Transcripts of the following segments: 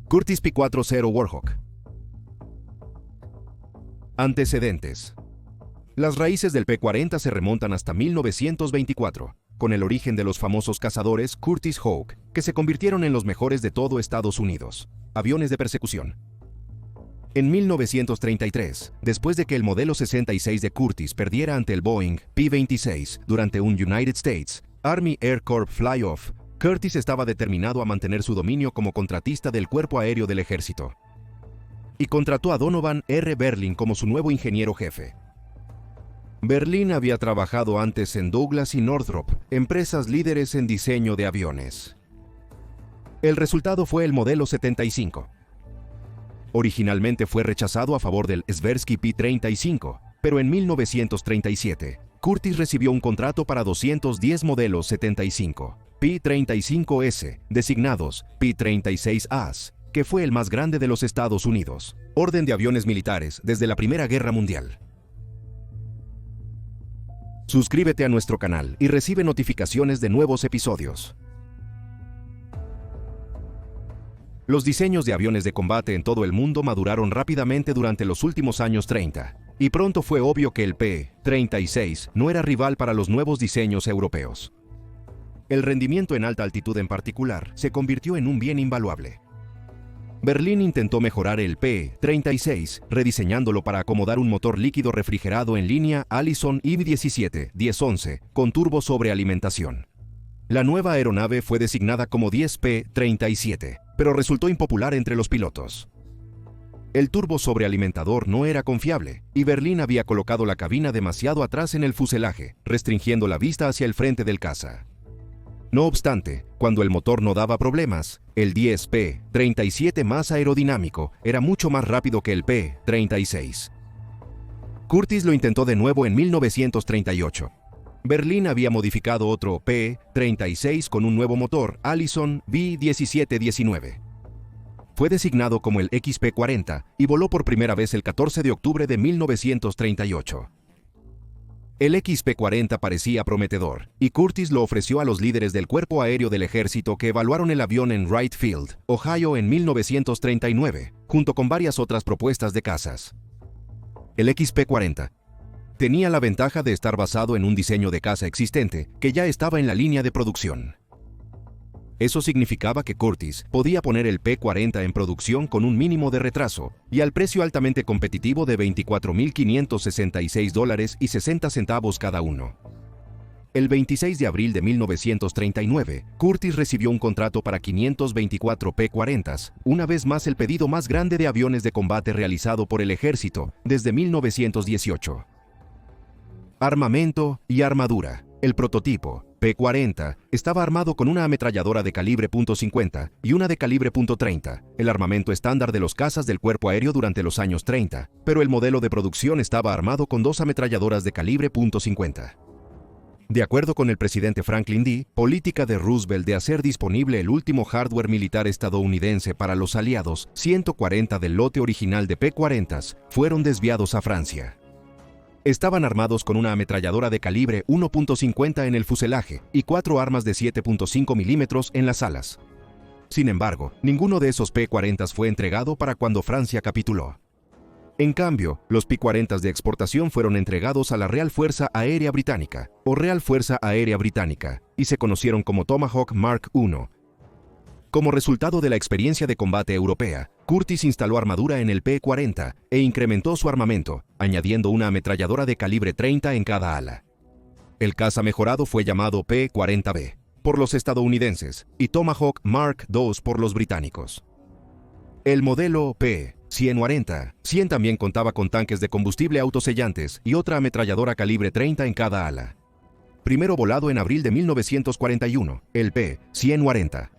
Curtiss P-40 Warhawk. Antecedentes. Las raíces del P-40 se remontan hasta 1924, con el origen de los famosos cazadores Curtiss Hawk, que se convirtieron en los mejores de todo Estados Unidos, aviones de persecución. En 1933, después de que el modelo 66 de Curtiss perdiera ante el Boeing P-26 durante un United States Army Air Corps fly-off, Curtiss estaba determinado a mantener su dominio como contratista del Cuerpo Aéreo del Ejército. Y contrató a Donovan R. Berlin como su nuevo ingeniero jefe. Berlin había trabajado antes en Douglas y Northrop, empresas líderes en diseño de aviones. El resultado fue el modelo 75. Originalmente fue rechazado a favor del Sikorsky P-35, pero en 1937, Curtiss recibió un contrato para 210 modelos 75, P-35S, designados P-36As, que fue el más grande de los Estados Unidos, orden de aviones militares desde la Primera Guerra Mundial. Suscríbete a nuestro canal y recibe notificaciones de nuevos episodios. Los diseños de aviones de combate en todo el mundo maduraron rápidamente durante los últimos años 30, y pronto fue obvio que el P-36 no era rival para los nuevos diseños europeos. El rendimiento en alta altitud en particular se convirtió en un bien invaluable. Berlin intentó mejorar el P-36, rediseñándolo para acomodar un motor líquido refrigerado en línea Allison IV-17-1011 con turbo sobrealimentación. La nueva aeronave fue designada como 10P-37, pero resultó impopular entre los pilotos. El turbo sobrealimentador no era confiable, y Berlin había colocado la cabina demasiado atrás en el fuselaje, restringiendo la vista hacia el frente del caza. No obstante, cuando el motor no daba problemas, el 10P-37 más aerodinámico era mucho más rápido que el P-36. Curtiss lo intentó de nuevo en 1938. Berlin había modificado otro P-36 con un nuevo motor Allison V-17-19. Fue designado como el XP-40 y voló por primera vez el 14 de octubre de 1938. El XP-40 parecía prometedor, y Curtiss lo ofreció a los líderes del Cuerpo Aéreo del Ejército que evaluaron el avión en Wright Field, Ohio en 1939, junto con varias otras propuestas de cazas. El XP-40 tenía la ventaja de estar basado en un diseño de caza existente que ya estaba en la línea de producción. Eso significaba que Curtiss podía poner el P-40 en producción con un mínimo de retraso y al precio altamente competitivo de $24,566.60 cada uno. El 26 de abril de 1939, Curtiss recibió un contrato para 524 P-40s, una vez más el pedido más grande de aviones de combate realizado por el ejército desde 1918. Armamento y armadura. El prototipo P-40 estaba armado con una ametralladora de calibre .50 y una de calibre .30, el armamento estándar de los cazas del Cuerpo Aéreo durante los años 30, pero el modelo de producción estaba armado con dos ametralladoras de calibre .50. De acuerdo con el presidente Franklin D., política de Roosevelt de hacer disponible el último hardware militar estadounidense para los aliados, 140 del lote original de P-40s fueron desviados a Francia. Estaban armados con una ametralladora de calibre .50 en el fuselaje y 4 armas de 7.5 milímetros en las alas. Sin embargo, ninguno de esos P-40s fue entregado para cuando Francia capituló. En cambio, los P-40s de exportación fueron entregados a la Real Fuerza Aérea Británica, o Real Fuerza Aérea Británica, y se conocieron como Tomahawk Mark I. Como resultado de la experiencia de combate europea, Curtiss instaló armadura en el P-40 e incrementó su armamento, añadiendo una ametralladora de calibre 30 en cada ala. El caza mejorado fue llamado P-40B por los estadounidenses y Tomahawk Mark II por los británicos. El modelo P-140 también contaba con tanques de combustible autosellantes y otra ametralladora calibre 30 en cada ala. Primero volado en abril de 1941, el P-140.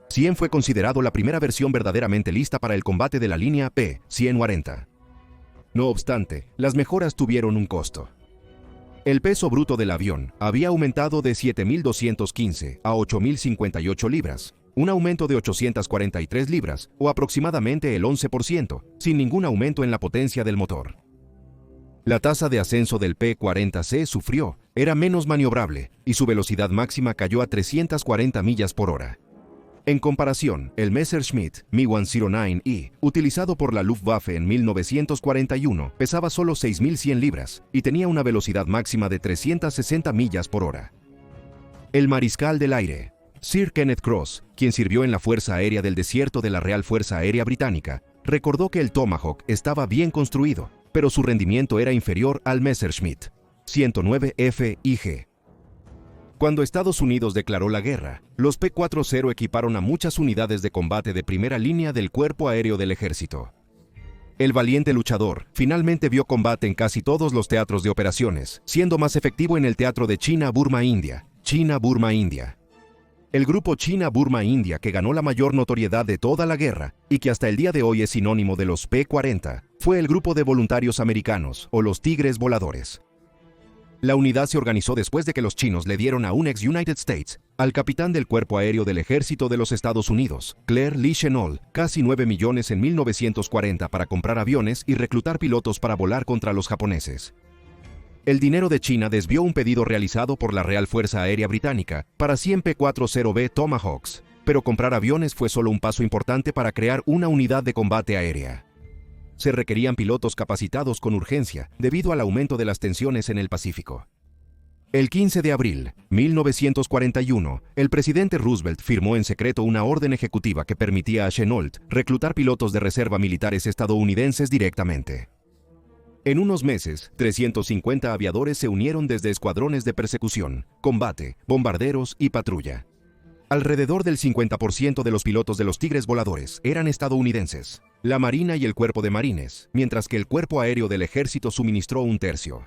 100 fue considerado la primera versión verdaderamente lista para el combate de la línea P-140. No obstante, las mejoras tuvieron un costo. El peso bruto del avión había aumentado de 7.215 a 8.058 libras, un aumento de 843 libras, o aproximadamente el 11%, sin ningún aumento en la potencia del motor. La tasa de ascenso del P-40C sufrió, era menos maniobrable, y su velocidad máxima cayó a 340 millas por hora. En comparación, el Messerschmitt Me-109E, utilizado por la Luftwaffe en 1941, pesaba solo 6.100 libras y tenía una velocidad máxima de 360 millas por hora. El mariscal del aire, Sir Kenneth Cross, quien sirvió en la Fuerza Aérea del Desierto de la Real Fuerza Aérea Británica, recordó que el Tomahawk estaba bien construido, pero su rendimiento era inferior al Messerschmitt 109F IG. Cuando Estados Unidos declaró la guerra, los P-40 equiparon a muchas unidades de combate de primera línea del Cuerpo Aéreo del Ejército. El valiente luchador finalmente vio combate en casi todos los teatros de operaciones, siendo más efectivo en el teatro de China-Burma-India. China-Burma-India. El grupo China-Burma-India, que ganó la mayor notoriedad de toda la guerra y que hasta el día de hoy es sinónimo de los P-40, fue el grupo de voluntarios americanos, o los Tigres Voladores. La unidad se organizó después de que los chinos le dieron a un ex-United States, al capitán del Cuerpo Aéreo del Ejército de los Estados Unidos, Claire Lee Chennault, casi 9 millones en 1940 para comprar aviones y reclutar pilotos para volar contra los japoneses. El dinero de China desvió un pedido realizado por la Real Fuerza Aérea Británica para 100 P-40B Tomahawks, pero comprar aviones fue solo un paso importante para crear una unidad de combate aérea. Se requerían pilotos capacitados con urgencia debido al aumento de las tensiones en el Pacífico. El 15 de abril de 1941, el presidente Roosevelt firmó en secreto una orden ejecutiva que permitía a Chennault reclutar pilotos de reserva militares estadounidenses directamente. En unos meses, 350 aviadores se unieron desde escuadrones de persecución, combate, bombarderos y patrulla. Alrededor del 50% de los pilotos de los Tigres Voladores eran estadounidenses, la Marina y el Cuerpo de Marines, mientras que el Cuerpo Aéreo del Ejército suministró un tercio.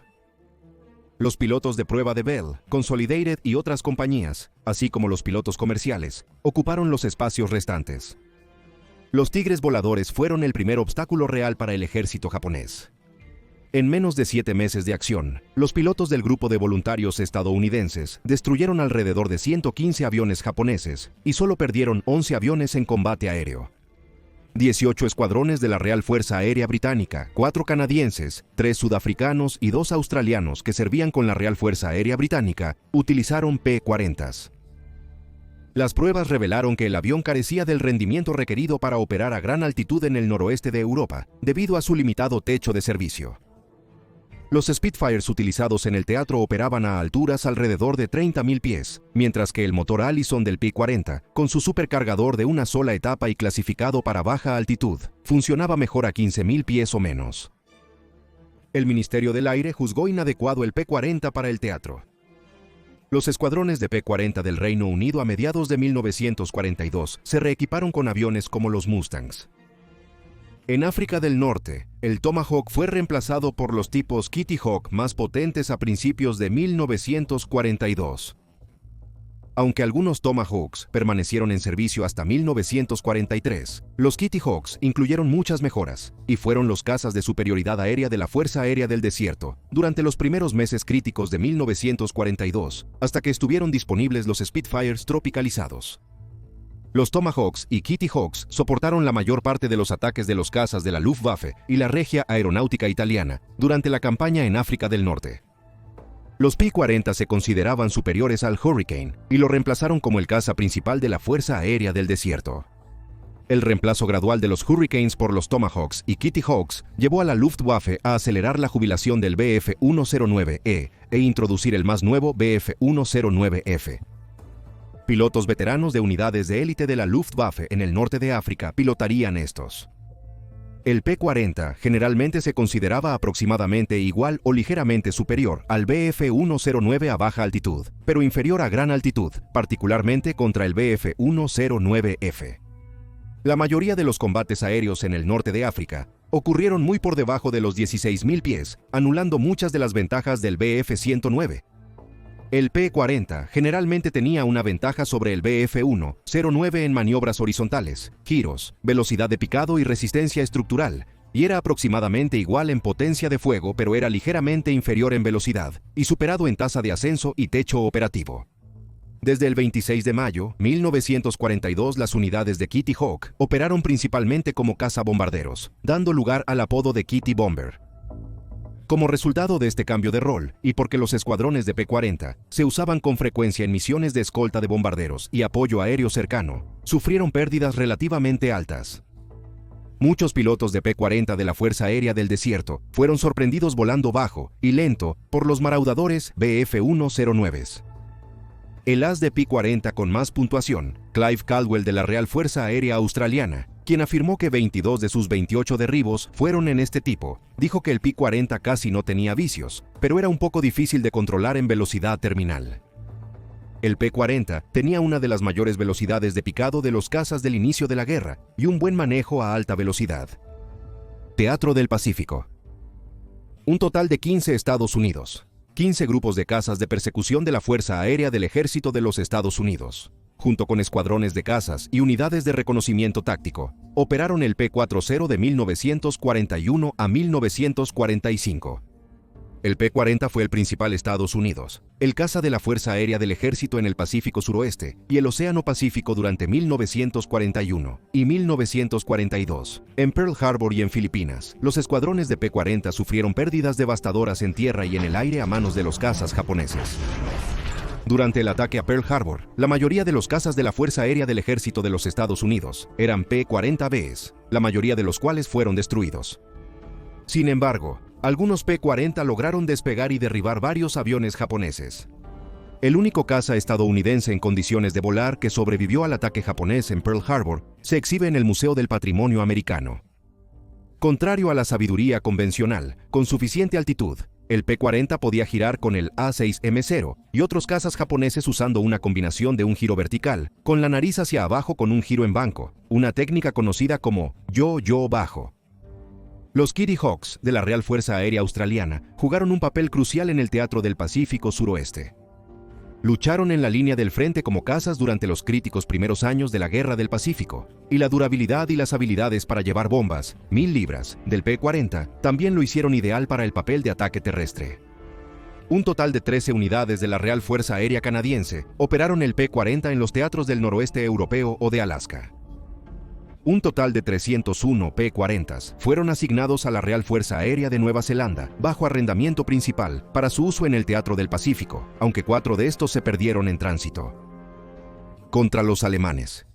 Los pilotos de prueba de Bell, Consolidated y otras compañías, así como los pilotos comerciales, ocuparon los espacios restantes. Los Tigres Voladores fueron el primer obstáculo real para el ejército japonés. En menos de 7 meses de acción, los pilotos del grupo de voluntarios estadounidenses destruyeron alrededor de 115 aviones japoneses y solo perdieron 11 aviones en combate aéreo. 18 escuadrones de la Real Fuerza Aérea Británica, 4 canadienses, 3 sudafricanos y 2 australianos que servían con la Real Fuerza Aérea Británica, utilizaron P-40s. Las pruebas revelaron que el avión carecía del rendimiento requerido para operar a gran altitud en el noroeste de Europa, debido a su limitado techo de servicio. Los Spitfires utilizados en el teatro operaban a alturas alrededor de 30.000 pies, mientras que el motor Allison del P-40, con su supercargador de una sola etapa y clasificado para baja altitud, funcionaba mejor a 15.000 pies o menos. El Ministerio del Aire juzgó inadecuado el P-40 para el teatro. Los escuadrones de P-40 del Reino Unido a mediados de 1942 se reequiparon con aviones como los Mustangs. En África del Norte, el Tomahawk fue reemplazado por los tipos Kitty Hawk más potentes a principios de 1942. Aunque algunos Tomahawks permanecieron en servicio hasta 1943, los Kitty Hawks incluyeron muchas mejoras y fueron los cazas de superioridad aérea de la Fuerza Aérea del Desierto durante los primeros meses críticos de 1942, hasta que estuvieron disponibles los Spitfires tropicalizados. Los Tomahawks y Kitty Hawks soportaron la mayor parte de los ataques de los cazas de la Luftwaffe y la Regia Aeronáutica Italiana durante la campaña en África del Norte. Los P-40 se consideraban superiores al Hurricane y lo reemplazaron como el caza principal de la Fuerza Aérea del Desierto. El reemplazo gradual de los Hurricanes por los Tomahawks y Kitty Hawks llevó a la Luftwaffe a acelerar la jubilación del Bf-109E e introducir el más nuevo Bf-109F. Pilotos veteranos de unidades de élite de la Luftwaffe en el norte de África pilotarían estos. El P-40 generalmente se consideraba aproximadamente igual o ligeramente superior al Bf-109 a baja altitud, pero inferior a gran altitud, particularmente contra el Bf-109F. La mayoría de los combates aéreos en el norte de África ocurrieron muy por debajo de los 16.000 pies, anulando muchas de las ventajas del Bf-109. El P-40 generalmente tenía una ventaja sobre el Bf-109 en maniobras horizontales, giros, velocidad de picado y resistencia estructural, y era aproximadamente igual en potencia de fuego, pero era ligeramente inferior en velocidad y superado en tasa de ascenso y techo operativo. Desde el 26 de mayo de 1942, las unidades de Kitty Hawk operaron principalmente como cazabombarderos, dando lugar al apodo de Kitty Bomber. Como resultado de este cambio de rol, y porque los escuadrones de P-40 se usaban con frecuencia en misiones de escolta de bombarderos y apoyo aéreo cercano, sufrieron pérdidas relativamente altas. Muchos pilotos de P-40 de la Fuerza Aérea del Desierto fueron sorprendidos volando bajo y lento por los maraudadores Bf-109. El as de P-40 con más puntuación, Clive Caldwell de la Real Fuerza Aérea Australiana, quien afirmó que 22 de sus 28 derribos fueron en este tipo, dijo que el P-40 casi no tenía vicios, pero era un poco difícil de controlar en velocidad terminal. El P-40 tenía una de las mayores velocidades de picado de los cazas del inicio de la guerra y un buen manejo a alta velocidad. Teatro del Pacífico. Un total de 15 Estados Unidos. 15 grupos de cazas de persecución de la Fuerza Aérea del Ejército de los Estados Unidos, junto con escuadrones de cazas y unidades de reconocimiento táctico, operaron el P-40 de 1941 a 1945. El P-40 fue el principal Estados Unidos, el caza de la Fuerza Aérea del Ejército en el Pacífico Suroeste y el Océano Pacífico durante 1941 y 1942. En Pearl Harbor y en Filipinas, los escuadrones de P-40 sufrieron pérdidas devastadoras en tierra y en el aire a manos de los cazas japoneses. Durante el ataque a Pearl Harbor, la mayoría de los cazas de la Fuerza Aérea del Ejército de los Estados Unidos eran P-40Bs, la mayoría de los cuales fueron destruidos. Sin embargo, algunos P-40 lograron despegar y derribar varios aviones japoneses. El único caza estadounidense en condiciones de volar que sobrevivió al ataque japonés en Pearl Harbor se exhibe en el Museo del Patrimonio Americano. Contrario a la sabiduría convencional, con suficiente altitud, el P-40 podía girar con el A-6M0 y otros cazas japoneses usando una combinación de un giro vertical, con la nariz hacia abajo con un giro en banco, una técnica conocida como yo-yo bajo. Los Kitty Hawks de la Real Fuerza Aérea Australiana jugaron un papel crucial en el Teatro del Pacífico Suroeste. Lucharon en la línea del frente como cazas durante los críticos primeros años de la Guerra del Pacífico, y la durabilidad y las habilidades para llevar bombas, 1000 libras, del P-40, también lo hicieron ideal para el papel de ataque terrestre. Un total de 13 unidades de la Real Fuerza Aérea Canadiense operaron el P-40 en los teatros del noroeste europeo o de Alaska. Un total de 301 P-40 fueron asignados a la Real Fuerza Aérea de Nueva Zelanda, bajo arrendamiento principal, para su uso en el Teatro del Pacífico, aunque 4 de estos se perdieron en tránsito. Contra los alemanes.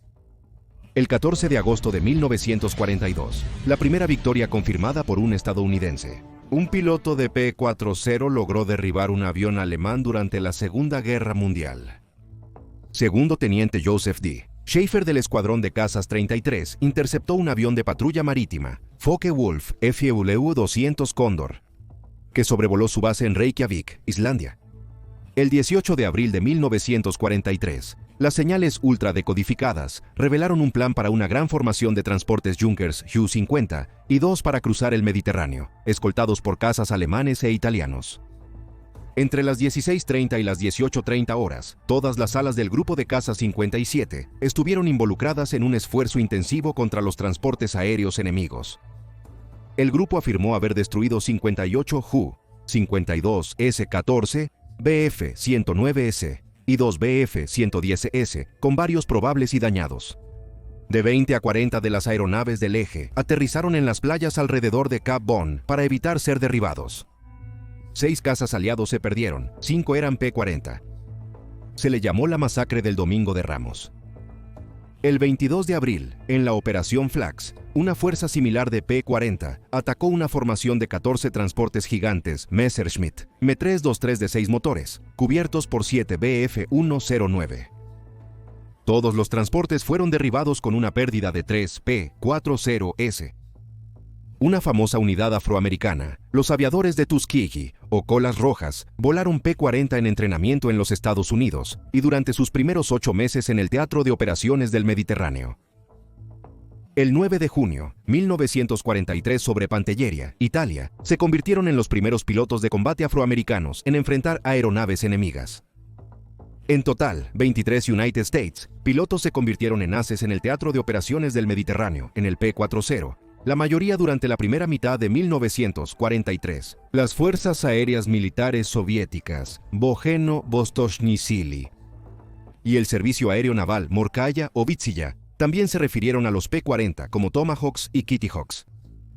El 14 de agosto de 1942, la primera victoria confirmada por un estadounidense. Un piloto de P-40 logró derribar un avión alemán durante la Segunda Guerra Mundial. Segundo teniente Joseph D. Schaefer del Escuadrón de Cazas 33 interceptó un avión de patrulla marítima, Focke-Wulf FW-200 Cóndor, que sobrevoló su base en Reykjavik, Islandia. El 18 de abril de 1943, las señales ultradecodificadas revelaron un plan para una gran formación de transportes Junkers Ju-50 y 2 para cruzar el Mediterráneo, escoltados por cazas alemanes e italianos. Entre las 16:30 y las 18:30 horas, todas las alas del grupo de caza 57 estuvieron involucradas en un esfuerzo intensivo contra los transportes aéreos enemigos. El grupo afirmó haber destruido 58 Ju, 52 S-14, Bf-109S y 2 Bf-110S, con varios probables y dañados. De 20 a 40 de las aeronaves del eje aterrizaron en las playas alrededor de Cap Bon para evitar ser derribados. 6 cazas aliados se perdieron, 5 eran P-40. Se le llamó la masacre del Domingo de Ramos. El 22 de abril, en la Operación Flax, una fuerza similar de P-40 atacó una formación de 14 transportes gigantes Messerschmitt M323 de 6 motores, cubiertos por 7 Bf-109. Todos los transportes fueron derribados con una pérdida de 3 P-40S. Una famosa unidad afroamericana, los aviadores de Tuskegee, o Colas Rojas, volaron P-40 en entrenamiento en los Estados Unidos y durante sus primeros 8 meses en el Teatro de Operaciones del Mediterráneo. El 9 de junio, 1943 sobre Pantelleria, Italia, se convirtieron en los primeros pilotos de combate afroamericanos en enfrentar aeronaves enemigas. En total, 23 United States pilotos se convirtieron en ases en el Teatro de Operaciones del Mediterráneo, en el P-40, la mayoría durante la primera mitad de 1943. Las Fuerzas Aéreas Militares Soviéticas, Bojeno-Vostochny-Sili, y el Servicio Aéreo Naval Morkaya o Vitsilla también se refirieron a los P-40 como Tomahawks y Kitty Hawks.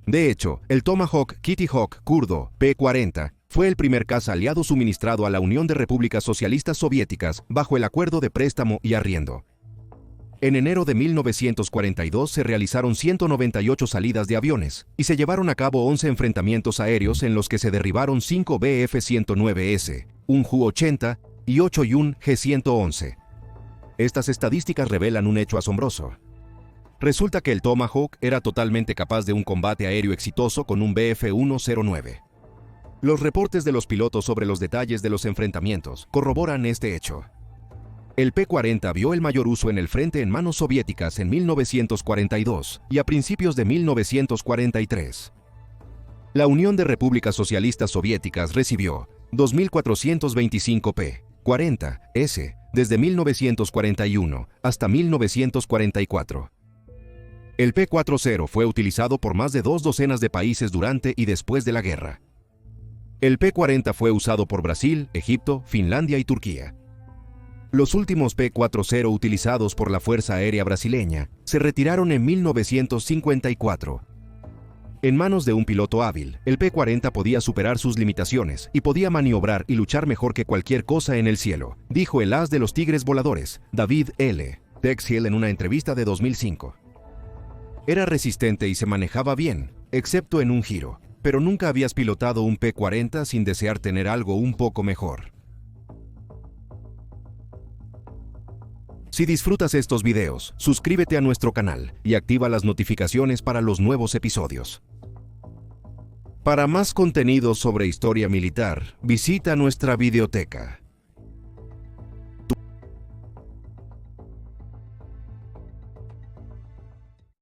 De hecho, el Tomahawk Kitty Hawk kurdo P-40 fue el primer caza aliado suministrado a la Unión de Repúblicas Socialistas Soviéticas bajo el acuerdo de préstamo y arriendo. En enero de 1942 se realizaron 198 salidas de aviones y se llevaron a cabo 11 enfrentamientos aéreos en los que se derribaron 5 Bf-109S, un Ju-80 y 8 Yun G-111. Estas estadísticas revelan un hecho asombroso. Resulta que el Tomahawk era totalmente capaz de un combate aéreo exitoso con un Bf-109. Los reportes de los pilotos sobre los detalles de los enfrentamientos corroboran este hecho. El P-40 vio el mayor uso en el frente en manos soviéticas en 1942 y a principios de 1943. La Unión de Repúblicas Socialistas Soviéticas recibió 2.425 P-40S desde 1941 hasta 1944. El P-40 fue utilizado por más de 2 docenas de países durante y después de la guerra. El P-40 fue usado por Brasil, Egipto, Finlandia y Turquía. Los últimos P-40 utilizados por la Fuerza Aérea Brasileña se retiraron en 1954. En manos de un piloto hábil, el P-40 podía superar sus limitaciones y podía maniobrar y luchar mejor que cualquier cosa en el cielo, dijo el as de los Tigres voladores, David L. Texhill, en una entrevista de 2005. Era resistente y se manejaba bien, excepto en un giro, pero nunca habías pilotado un P-40 sin desear tener algo un poco mejor. Si disfrutas estos videos, suscríbete a nuestro canal y activa las notificaciones para los nuevos episodios. Para más contenido sobre historia militar, visita nuestra videoteca.